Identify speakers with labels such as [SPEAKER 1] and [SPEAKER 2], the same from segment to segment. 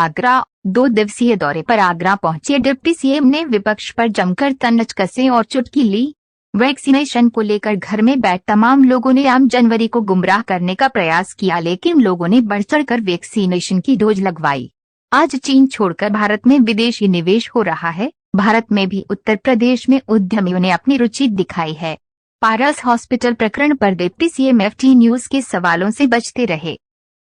[SPEAKER 1] आगरा। 2 दिवसीय दौरे पर आगरा पहुंचे डिप्टी सीएम ने विपक्ष पर जमकर तंज कसे और चुटकी ली। वैक्सीनेशन को लेकर घर में बैठ तमाम लोगों ने आम जनवरी को गुमराह करने का प्रयास किया, लेकिन लोगों ने बढ़ चढ़कर वैक्सीनेशन की डोज लगवाई। आज चीन छोड़कर भारत में विदेशी निवेश हो रहा है। भारत में भी उत्तर प्रदेश में उद्यमियों ने अपनी रुचि दिखाई है। पारस हॉस्पिटल प्रकरण पर डिप्टी सीएम एफटी न्यूज के सवालों से बचते रहे।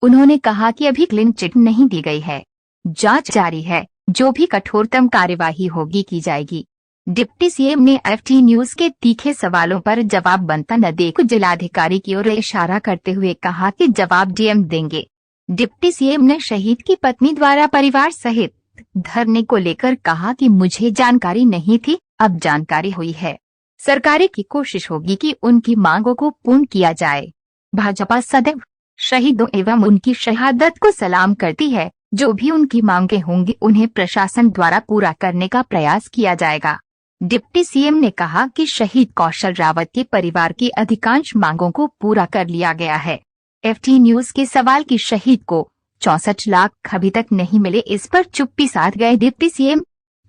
[SPEAKER 1] उन्होंने कहा कि अभी क्लीन चिट नहीं दी गई है, जांच जारी है, जो भी कठोरतम कार्यवाही होगी की जाएगी। डिप्टी सीएम ने एफटी न्यूज के तीखे सवालों पर जवाब बनता न देख जिलाधिकारी की ओर इशारा करते हुए कहा कि जवाब डीएम देंगे। डिप्टी सीएम ने शहीद की पत्नी द्वारा परिवार सहित धरने को लेकर कहा कि मुझे जानकारी नहीं थी, अब जानकारी हुई है। सरकार की कोशिश होगी कि उनकी मांगों को पूर्ण किया जाए। भाजपा सदैव शहीदों एवं उनकी शहादत को सलाम करती है। जो भी उनकी मांगे होंगी उन्हें प्रशासन द्वारा पूरा करने का प्रयास किया जाएगा। डिप्टी सीएम ने कहा कि शहीद कौशल रावत के परिवार की अधिकांश मांगों को पूरा कर लिया गया है। एफटी न्यूज के सवाल की शहीद को 64 लाख अभी तक नहीं मिले, इस पर चुप्पी साध गए डिप्टी सीएम।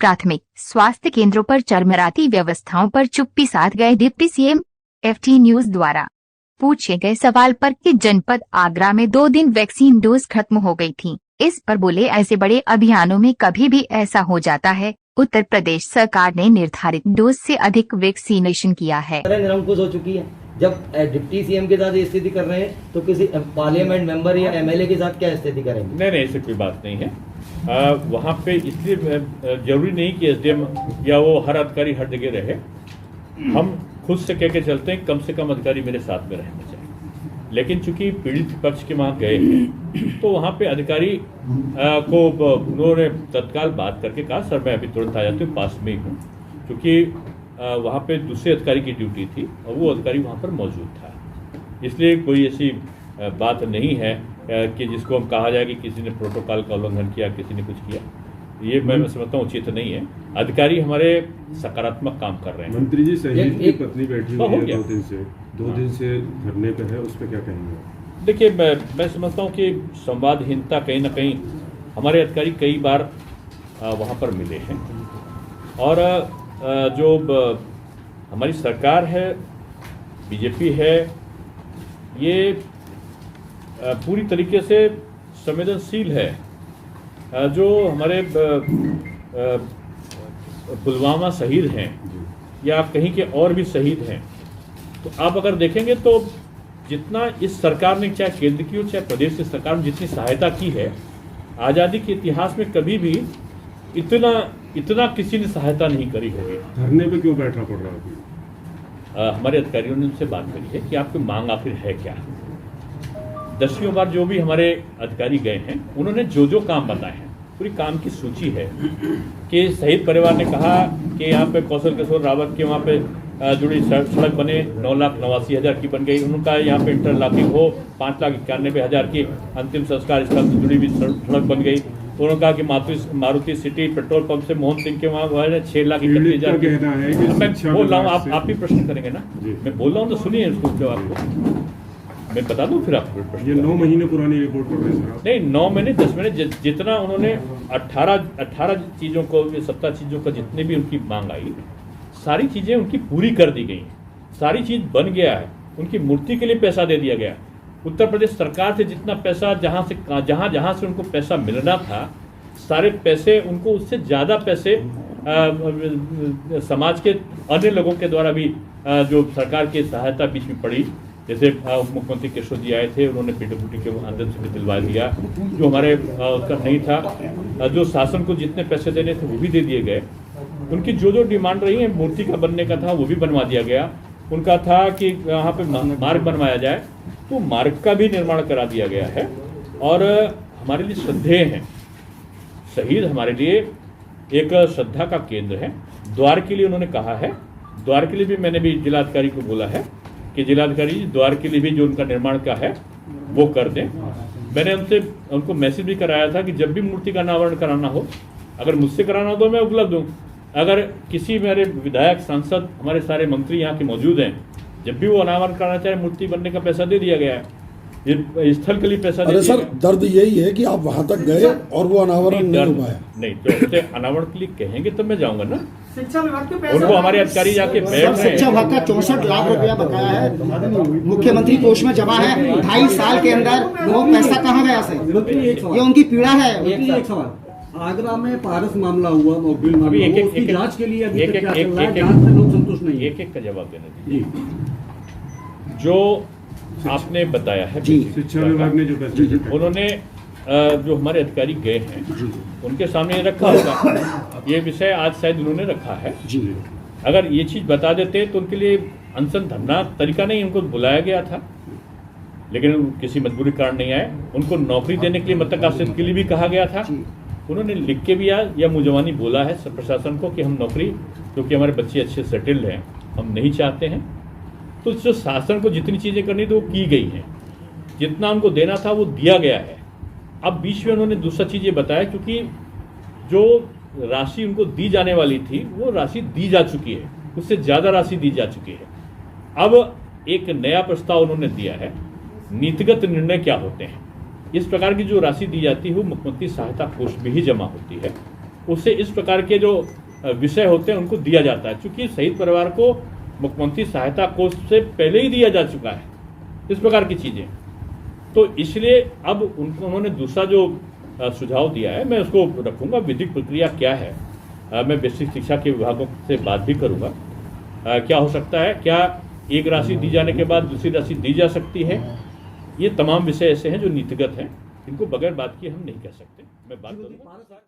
[SPEAKER 1] प्राथमिक स्वास्थ्य केंद्रों पर चरमराती व्यवस्थाओं पर चुप्पी साध गए डिप्टी सीएम। एफटी न्यूज द्वारा पूछे गए सवाल पर कि जनपद आगरा में 2 दिन वैक्सीन डोज खत्म हो गई थी, इस पर बोले ऐसे बड़े अभियानों में कभी भी ऐसा हो जाता है। उत्तर प्रदेश सरकार ने निर्धारित डोज से अधिक वैक्सीनेशन किया है।
[SPEAKER 2] निरंकुश हो चुकी है। जब डिप्टी सीएम के साथ स्थिति कर रहे हैं तो किसी पार्लियामेंट मेंबर या एमएलए के साथ क्या स्थिति करेंगे?
[SPEAKER 3] नहीं, ऐसी कोई बात नहीं है। वहाँ पे इसलिए जरूरी नहीं कि एसडीएम या वो हर अधिकारी हर जगह रहे। हम खुद से कह के चलते हैं कम से कम अधिकारी मेरे साथ में रहने चाहिए। लेकिन चूंकि पीड़ित पक्ष के वहाँ गए हैं तो वहाँ पे अधिकारी को उन्होंने तत्काल बात करके कहा सर मैं अभी तुरंत आ जाती हूँ, पास में ही हूँ, क्योंकि वहाँ पे दूसरे अधिकारी की ड्यूटी थी और वो अधिकारी वहाँ पर मौजूद था। इसलिए कोई ऐसी बात नहीं है कि जिसको हम कहा जाए कि किसी ने प्रोटोकॉल का उल्लंघन किया, किसी ने कुछ किया। ये मैं समझता हूँ उचित नहीं है। अधिकारी हमारे सकारात्मक काम कर रहे हैं।
[SPEAKER 4] मंत्री जी शहीद की पत्नी बैठी हुई है 2 दिन से धरने पे है, उस पर क्या कहेंगे?
[SPEAKER 3] देखिए मैं समझता हूँ कि संवादहीनता कहीं ना कहीं हमारे अधिकारी कई बार वहाँ पर मिले हैं और जो हमारी सरकार है, बीजेपी है, ये पूरी तरीके से संवेदनशील है। जो हमारे पुलवामा शहीद हैं या कहीं के और भी शहीद हैं, तो आप अगर देखेंगे तो जितना इस सरकार ने चाहे केंद्र की हो चाहे प्रदेश की सरकार ने जितनी सहायता की है, आज़ादी के इतिहास में कभी भी इतना किसी ने सहायता नहीं करी होगी।
[SPEAKER 4] धरने पे क्यों बैठना पड़ रहा है?
[SPEAKER 3] हमारे अधिकारियों ने उनसे बात करी है कि आपकी मांग आखिर है क्या। 10वीं बार जो भी हमारे अधिकारी गए हैं उन्होंने जो काम बताए हैं, पूरी काम की सूची है कि शहीद परिवार ने कहा कि यहाँ पे कौशल किशोर रावत के वहाँ पे जुड़ी सड़क बने 9,89,000 की बन गई। उनका यहाँ पे इंटरलॉकिंग हो 5,91,000 की अंतिम संस्कार स्थल से जुड़ी हुई सड़क बन गई। उन्होंने कहा कि मारुति सिटी पेट्रोल पंप से मोहन सिंह के वहाँ 6,31,000 की। मैं बोल रहा हूँ, आप भी प्रश्न करेंगे ना, मैं बोल रहा हूँ तो सुनिए उसको जवाब को मैं बता दूं फिर आप।
[SPEAKER 4] ये 9 महीने पुरानी रिपोर्ट पढ़ रहे हैं?
[SPEAKER 3] नहीं, 9 महीने 10 महीने जितना उन्होंने 18 चीज़ों को 17 चीज़ों का जितने भी उनकी मांग आई सारी चीज़ें उनकी पूरी कर दी गई। सारी चीज़ बन गया है। उनकी मूर्ति के लिए पैसा दे दिया गया। उत्तर प्रदेश सरकार से जितना पैसा जहाँ से उनको पैसा मिलना था सारे पैसे उनको उससे ज़्यादा पैसे समाज के अन्य लोगों के द्वारा भी जो सरकार की सहायता बीच में पड़ी, जैसे मुख्यमंत्री केशव जी आए थे, उन्होंने पीडब्ल्यूडी के अंदर से भी दिलवा दिया जो हमारे उसका नहीं था। जो शासन को जितने पैसे देने थे वो भी दे दिए गए। उनकी जो डिमांड रही है मूर्ति का बनने का था वो भी बनवा दिया गया। उनका था कि यहाँ पे मार्ग बनवाया जाए तो मार्ग का भी निर्माण करा दिया गया है। और हमारे लिए श्रद्धेय हैं शहीद, हमारे लिए एक श्रद्धा का केंद्र है। द्वार के लिए उन्होंने कहा है, द्वार के लिए भी मैंने भी जिलाधिकारी को बोला है कि जिलाधिकारी द्वार के लिए भी जो उनका निर्माण का है वो कर दें। मैंने उनको मैसेज भी कराया था कि जब भी मूर्ति का अनावरण कराना हो, अगर मुझसे कराना हो तो मैं उपलब्ध हूँ। अगर किसी मेरे विधायक सांसद हमारे सारे मंत्री यहाँ के मौजूद हैं, जब भी वो अनावरण कराना चाहे मूर्ति बनने का पैसा दे दिया गया है। ये स्थल के लिए पैसा
[SPEAKER 5] अरे
[SPEAKER 3] दे
[SPEAKER 5] सर,
[SPEAKER 3] दिया।
[SPEAKER 5] दर्द यही है कि आप वहां तक गए और वो अनावरण नहीं हो पाया।
[SPEAKER 3] नहीं, तो उसे अनावरण के लिए कहेंगे तब मैं जाऊंगा ना।
[SPEAKER 6] शिक्षा विभाग के
[SPEAKER 3] उनको हमारे अधिकारी जाके बैठ
[SPEAKER 6] सर,
[SPEAKER 3] रहे हैं।
[SPEAKER 6] शिक्षा विभाग का 64 लाख रुपया बकाया है, मुख्यमंत्री कोष में जमा है। 2.5 साल के अंदर वो पैसा कहाँ गया सर? ये उनकी पीड़ा है।
[SPEAKER 7] एक सवाल, आगरा में पारस मामला हुआ, मोबिल
[SPEAKER 3] अभी
[SPEAKER 7] मामला
[SPEAKER 3] एक
[SPEAKER 7] हुआ,
[SPEAKER 3] एक
[SPEAKER 7] उसकी जांच के लिए अभी
[SPEAKER 3] एक
[SPEAKER 7] तक क्या
[SPEAKER 3] एक
[SPEAKER 7] चल रहा है?
[SPEAKER 3] एक
[SPEAKER 7] जांच से लोग संतुष्ट नहीं है।
[SPEAKER 3] एक का जवाब देना दीजिए।
[SPEAKER 7] जी
[SPEAKER 3] जो आपने बताया है,
[SPEAKER 6] जी।
[SPEAKER 4] शिक्षा विभाग ने जो पैसे
[SPEAKER 3] उन्होंने जो हमारे अधिकारी गए हैं उनके सामने रखा होगा ये विषय, आज शायद उन्होंने रखा है।
[SPEAKER 6] जी।
[SPEAKER 3] अगर ये चीज बता देते तो उनके लिए अनशन धरना तरीका नहीं, उनको बुलाया गया था लेकिन किसी मजबूरी कारण नहीं आए। उनको नौकरी देने के लिए मतकासिद के लिए भी कहा गया था। उन्होंने लिख के भी या मुजवानी बोला है सब प्रशासन को कि हम नौकरी, क्योंकि हमारे बच्चे अच्छे सेटल्ड हैं, हम नहीं चाहते हैं। तो जो शासन को जितनी चीज़ें करनी थी वो की गई हैं, जितना उनको देना था वो दिया गया है। अब बीच में उन्होंने दूसरा चीज़ ये बताया, क्योंकि जो राशि उनको दी जाने वाली थी वो राशि दी जा चुकी है, उससे ज़्यादा राशि दी जा चुकी है। अब एक नया प्रस्ताव उन्होंने दिया है, नीतिगत निर्णय क्या होते हैं। इस प्रकार की जो राशि दी जाती है वो मुख्यमंत्री सहायता कोष में ही जमा होती है, उससे इस प्रकार के जो विषय होते हैं उनको दिया जाता है। चूँकि शहीद परिवार को मुख्यमंत्री सहायता कोष से पहले ही दिया जा चुका है इस प्रकार की चीज़ें, तो इसलिए अब उन्होंने दूसरा जो सुझाव दिया है मैं उसको रखूँगा। विधिक प्रक्रिया क्या है, मैं बेसिक शिक्षा के विभागों से बात भी करूँगा। क्या हो सकता है, क्या एक राशि दी जाने के बाद दूसरी राशि दी जा सकती है, ये तमाम विषय ऐसे हैं जो नीतिगत हैं, इनको बगैर बात किए हम नहीं कह सकते। मैं बात करूँगा।